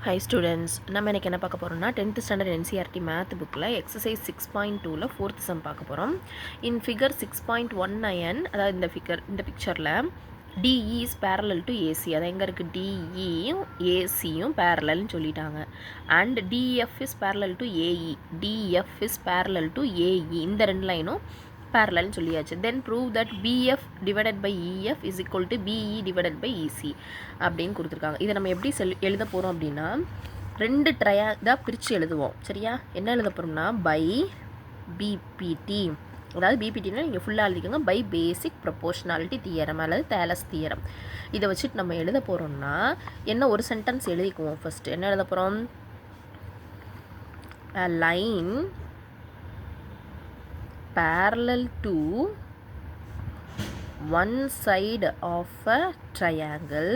Hi students, நம்ம இன்னைக்கு என்ன பார்க்க போறோம்னா 10th standard NCERT math bookல exercise 6.2ல 4th sum பார்க்க போறோம். In figure 6.19 அதாவது இந்த pictureல DE is parallel to AC. அது எங்க இருக்கு? DE யும் AC யும் parallel னு சொல்லிட்டாங்க. And DF is parallel to AE. DF is parallel to AE. இந்த ரெண்டு லைனும் parallel சொல்லியாச்சு. Then prove that BF divided by EF is equal to BE divided by EC அப்படின்னு கொடுத்துருக்காங்க. இதை நம்ம எப்படி எழுத போகிறோம் அப்படின்னா ரெண்டு ட்ரையாக பிரித்து எழுதுவோம். சரியா? என்ன எழுத போகிறோம்னா பை பிபிடி, அதாவது பிபிடினா நீங்கள் ஃபுல்லாக எழுதிக்கோங்க, பை பேசிக் ப்ரொபோர்ஷனாலிட்டி தியரம் அல்லது தேலஸ் தியரம். இதை வச்சுட்டு நம்ம எழுத போகிறோம்னா என்ன ஒரு சென்டென்ஸ் எழுதிக்குவோம். ஃபஸ்ட்டு என்ன எழுத போகிறோம்? a line parallel to one side of a triangle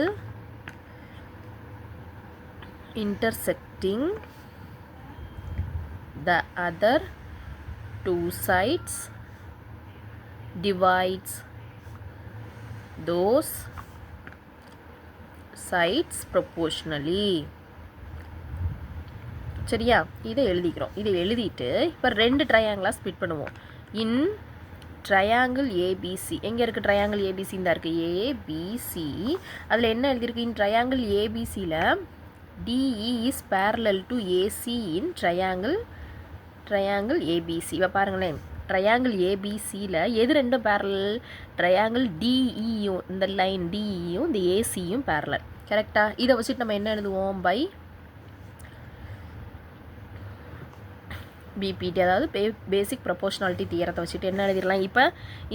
intersecting the other two sides divides those sides proportionally. சரியா? இதை எழுதிக்கிறோம். இதை எழுதிட்டு இப்போ ரெண்டு ட்ரையாங்கிளாக ஸ்ப்ளிட் பண்ணுவோம். இன் ட்ரையாங்கிள் ஏபிசி, எங்கே இருக்குது ட்ரையாங்கிள் ஏபிசி? இந்த இருக்குது ஏபிசி. அதில் என்ன எழுதியிருக்கு? இன் ட்ரையாங்கிள் ஏபிசியில் DE is parallel to AC in triangle ABC. இப்போ பாருங்களேன், ட்ரையாங்கிள் ஏபிசியில் எது ரெண்டும் பேரலல்? ட்ரையாங்கிள் டிஇயும் இந்த லைன் டிஇயும் இந்த ஏசியும் பேரலல். கரெக்டாக? இதை வச்சுட்டு நம்ம என்ன எழுதுவோம்? பை பிபிடி, அதாவது பேசிக் ப்ரொபோர்ஷனாலிட்டி தியரத்தை வச்சுட்டு என்ன எழுதிடலாம்? இப்போ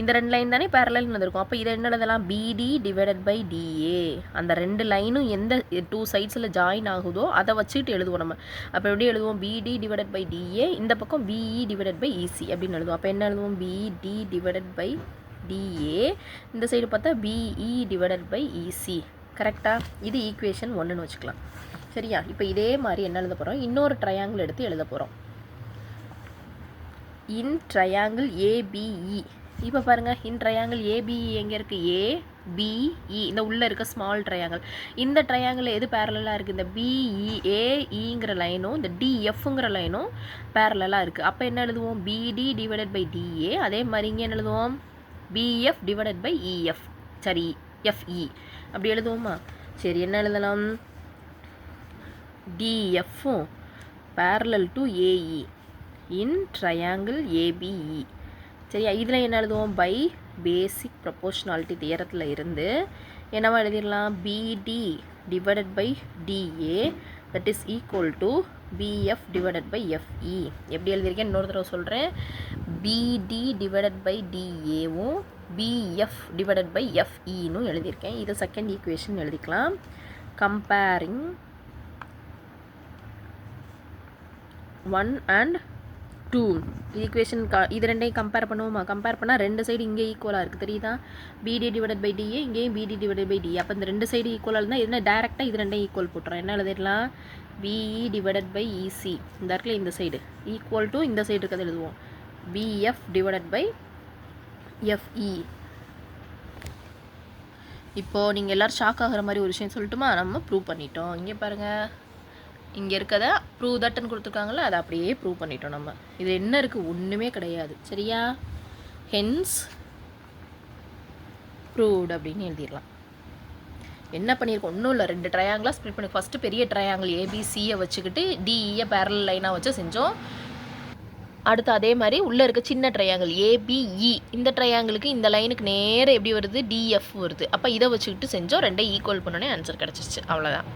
இந்த ரெண்டு லைன் தானே பேரலல் வந்திருக்கும். அப்போ இதை என்ன எழுதலாம்? பிடி டிவைடட் பை டிஏ. அந்த ரெண்டு லைனும் எந்த டூ சைட்ஸில் ஜாயின் ஆகுதோ அதை வச்சுட்டு எழுதுவோம் நம்ம. அப்போ எப்படி எழுதுவோம்? பிடி டிவைடட் பை டிஏ, இந்த பக்கம் பிஇ டிவைடட் பை இசி அப்படின்னு எழுதுவோம். அப்போ என்ன எழுதுவோம்? பிடி டிவைடட் பை டிஏ, இந்த சைடு பார்த்தா பிஇ டிவைடட் பை இசி. கரெக்டாக? இது ஈக்குவேஷன் 1ன்னு வச்சுக்கலாம். சரியா? இப்போ இதே மாதிரி என்ன எழுத போகிறோம்? இன்னொரு ட்ரையாங்கிள் எடுத்து எழுத போகிறோம். இன் ட்ரையாங்கிள் ஏபிஇ. இப்போ பாருங்கள், இன் ட்ரையாங்கிள் ஏபிஇ எங்கே இருக்குது? ஏபிஇ இந்த உள்ளே இருக்க ஸ்மால் ட்ரையாங்கிள். இந்த ட்ரையாங்கிள் எது பேரலாக இருக்குது? இந்த பிஇ ஏஇங்கிற லைனும் இந்த டிஎஃப்ங்கிற லைனும் பேரலாக இருக்குது. அப்போ என்ன எழுதுவோம்? பிடி டிவைடட் பை டிஏ. அதே மாதிரி இங்கே என்ன எழுதுவோம்? PF divided by EF. சரி, எஃப்இ அப்படி எழுதுவோமா? சரி, என்ன எழுதலாம்? டிஎஃப்பும் parallel to AE in triangle ABE. சரியா? இதில் என்ன எழுதுவோம்? பை பேசிக் ப்ரொபோர்ஷனாலிட்டி தியரத்தில் இருந்து என்னவா எழுதிடலாம்? BD divided by DA that is equal to BF divided by FE. எப்படி எழுதியிருக்கேன் இன்னொரு தடவை சொல்கிறேன். பிடி டிவைடட் பை டிஏவும் பிஎஃப் டிவைடட் பை எஃப்இன்னு எழுதியிருக்கேன். இது செகண்ட் ஈக்குவேஷன் எழுதிக்கலாம். கம்பேரிங் 1 and 2 ஈக்குவேஷன் இது ரெண்டையும் கம்பேர் பண்ணுவோமா? கம்பேர் பண்ணால் ரெண்டு சைடு இங்கே ஈக்குவலாக இருக்குது, தெரியுதா? பிடி டிவைடட் பை டிஏ, இங்கேயும் பிடி டிவைடட் பை டிஏ. அப்போ இந்த ரெண்டு சைடு ஈக்குவலாக இருந்தால் என்ன டேரெக்டாக இது ரெண்டையும் ஈக்குவல் போட்டுறோம். என்ன எழுதிடலாம்? பிஇ டிவைடட் பை இசி, இந்த இடத்துல இந்த சைடு ஈக்குவல் டு இந்த சைடு இருக்கிறது எழுதுவோம். PF divided by FE. இப்போது நீங்கள் எல்லோரும் ஷாக் ஆகிற மாதிரி ஒரு விஷயம் சொல்லட்டுமா? நம்ம ப்ரூவ் பண்ணிட்டோம். இங்கே பாருங்கள், இங்கே இருக்கதை ப்ரூவ் தட்டுன்னு கொடுத்துருக்காங்களே, அதை அப்படியே ப்ரூவ் பண்ணிட்டோம் நம்ம. இது என்ன இருக்குது? ஒன்றுமே கிடையாது. சரியா? ஹென்ஸ் ப்ரூவ்டு அப்படின்னு எழுதிடலாம். என்ன பண்ணியிருக்கோம்? ஒன்றும் இல்லை, ரெண்டு ட்ரையாங்கிளாக ஸ்ப்ளிட் பண்ணி ஃபஸ்ட்டு பெரிய ட்ரையாங்கிள் ஏபிசியை வச்சுக்கிட்டு டிஇயை பேரல் லைனாக வச்சு செஞ்சோம். அடுத்து அதே மாதிரி உள்ளே இருக்க சின்ன ட்ரையாங்கிள் ஏபிஇ, இந்த ட்ரையாங்கிளுக்கு இந்த லைனுக்கு நேராக எப்படி வருது? டிஎஃப் வருது. அப்போ இதை வச்சுக்கிட்டு செஞ்சோம். ரெண்டே ஈக்குவல் பண்ணோன்னே ஆன்சர் கிடச்சிச்சு. அவ்வளோதான்.